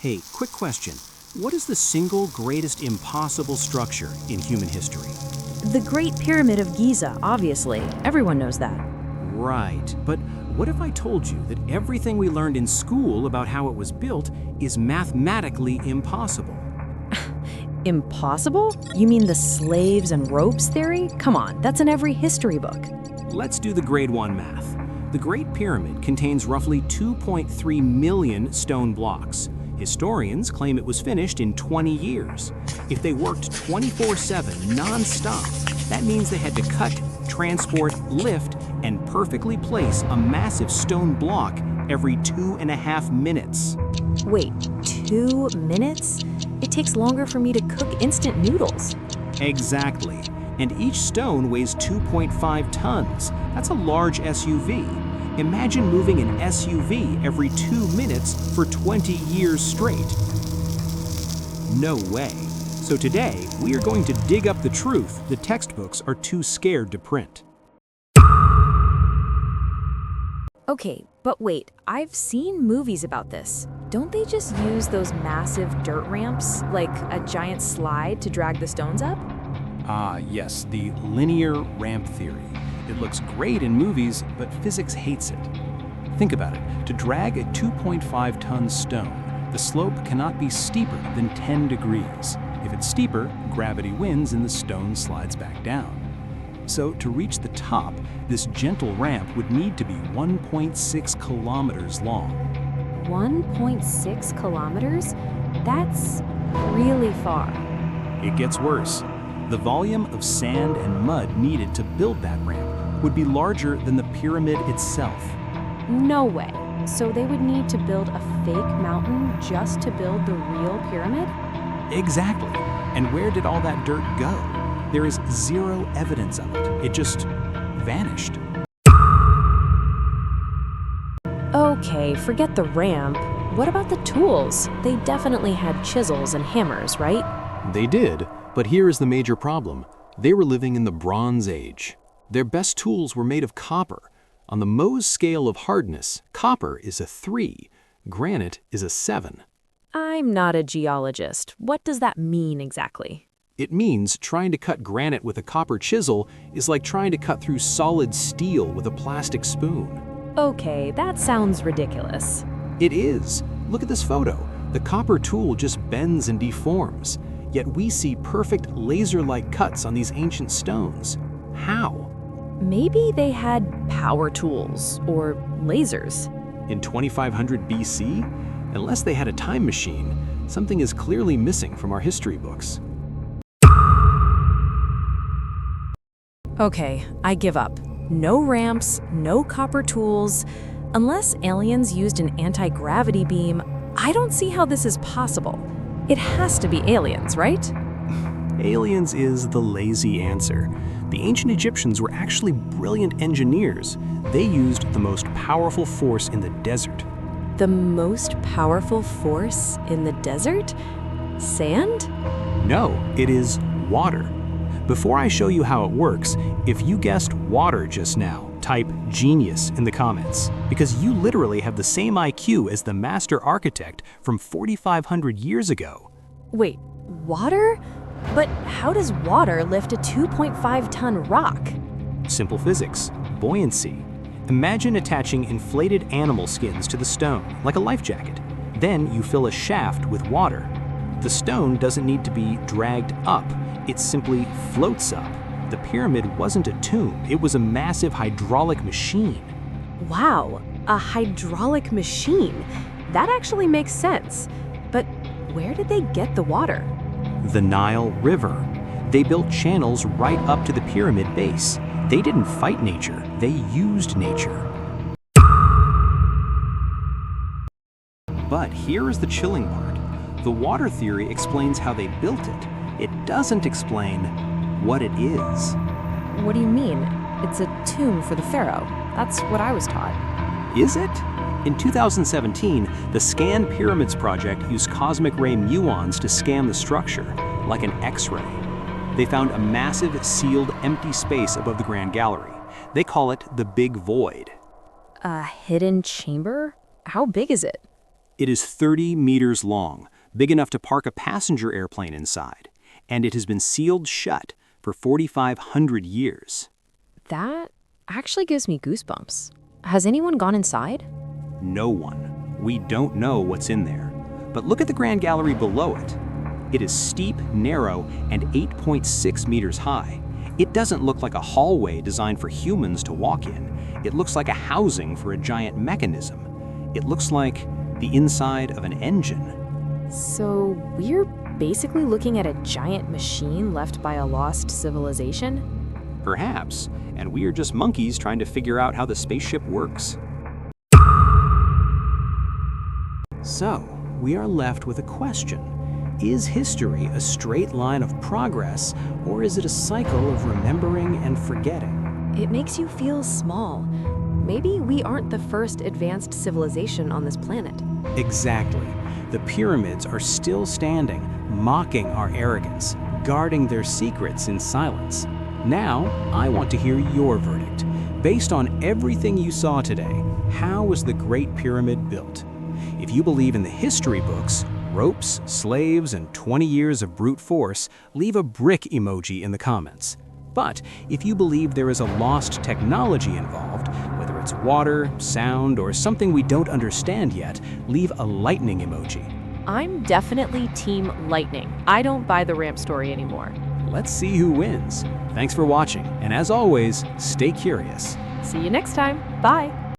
Hey, quick question. What is the single greatest impossible structure in human history? The Great Pyramid of Giza, obviously. Everyone knows that. Right, but what if I told you that everything we learned in school about how it was built is mathematically impossible? Impossible? You mean the slaves and ropes theory? Come on, that's in every history book. Let's do the grade 1 math. The Great Pyramid contains roughly 2.3 million stone blocks. Historians claim it was finished in 20 years. If they worked 24/7 non-stop, that means they had to cut, transport, lift, and perfectly place a massive stone block every 2.5 minutes. Wait, 2 minutes? It takes longer for me to cook instant noodles. Exactly. And each stone weighs 2.5 tons. That's a large SUV. Imagine moving an SUV every 2 minutes for 20 years straight. No way. So today, we are going to dig up the truth the textbooks are too scared to print. Okay, but wait, I've seen movies about this. Don't they just use those massive dirt ramps, like a giant slide, to drag the stones up? Yes, the linear ramp theory. It looks great in movies, but physics hates it. Think about it. To drag a 2.5-ton stone, the slope cannot be steeper than 10 degrees. If it's steeper, gravity wins and the stone slides back down. So to reach the top, this gentle ramp would need to be 1.6 kilometers long. 1.6 kilometers? That's really far. It gets worse. The volume of sand and mud needed to build that ramp would be larger than the pyramid itself. No way. So they would need to build a fake mountain just to build the real pyramid? Exactly. And where did all that dirt go? There is zero evidence of it. It just vanished. Okay, forget the ramp. What about the tools? They definitely had chisels and hammers, right? They did, but here is the major problem. They were living in the Bronze Age. Their best tools were made of copper. On the Mohs scale of hardness, copper is a 3, granite is a 7. I'm not a geologist. What does that mean exactly? It means trying to cut granite with a copper chisel is like trying to cut through solid steel with a plastic spoon. Okay, that sounds ridiculous. It is. Look at this photo. The copper tool just bends and deforms. Yet we see perfect laser-like cuts on these ancient stones. How? Maybe they had power tools or lasers. In 2500 BC? Unless they had a time machine, something is clearly missing from our history books. Okay, I give up. No ramps, no copper tools. Unless aliens used an anti-gravity beam, I don't see how this is possible. It has to be aliens, right? Aliens is the lazy answer. The ancient Egyptians were actually brilliant engineers. They used the most powerful force in the desert. The most powerful force in the desert? Sand? No, it is water. Before I show you how it works, if you guessed water just now, type genius in the comments, because you literally have the same IQ as the master architect from 4,500 years ago. Wait, water? But how does water lift a 2.5-ton rock? Simple physics, buoyancy. Imagine attaching inflated animal skins to the stone, like a life jacket. Then you fill a shaft with water. The stone doesn't need to be dragged up, it simply floats up. The pyramid wasn't a tomb, it was a massive hydraulic machine. Wow, a hydraulic machine. That actually makes sense. But where did they get the water? The Nile River. They built channels right up to the pyramid base. They didn't fight nature, they used nature. But here is the chilling part. The water theory explains how they built it. It doesn't explain what it is. What do you mean? It's a tomb for the pharaoh. That's what I was taught. Is it? In 2017, the Scan Pyramids project used cosmic ray muons to scan the structure, like an X-ray. They found a massive, sealed, empty space above the Grand Gallery. They call it the Big Void. A hidden chamber? How big is it? It is 30 meters long, big enough to park a passenger airplane inside, and it has been sealed shut for 4,500 years. That actually gives me goosebumps. Has anyone gone inside? No one. We don't know what's in there. But look at the Grand Gallery below it. It is steep, narrow, and 8.6 meters high. It doesn't look like a hallway designed for humans to walk in. It looks like a housing for a giant mechanism. It looks like the inside of an engine. So we're basically looking at a giant machine left by a lost civilization? Perhaps, and we are just monkeys trying to figure out how the spaceship works. So, we are left with a question. Is history a straight line of progress, or is it a cycle of remembering and forgetting? It makes you feel small. Maybe we aren't the first advanced civilization on this planet. Exactly. The pyramids are still standing, mocking our arrogance, guarding their secrets in silence. Now, I want to hear your verdict. Based on everything you saw today, how was the Great Pyramid built? If you believe in the history books, ropes, slaves, and 20 years of brute force, leave a brick emoji in the comments. But if you believe there is a lost technology involved, whether it's water, sound, or something we don't understand yet, leave a lightning emoji. I'm definitely Team Lightning. I don't buy the ramp story anymore. Let's see who wins. Thanks for watching, and as always, stay curious. See you next time. Bye.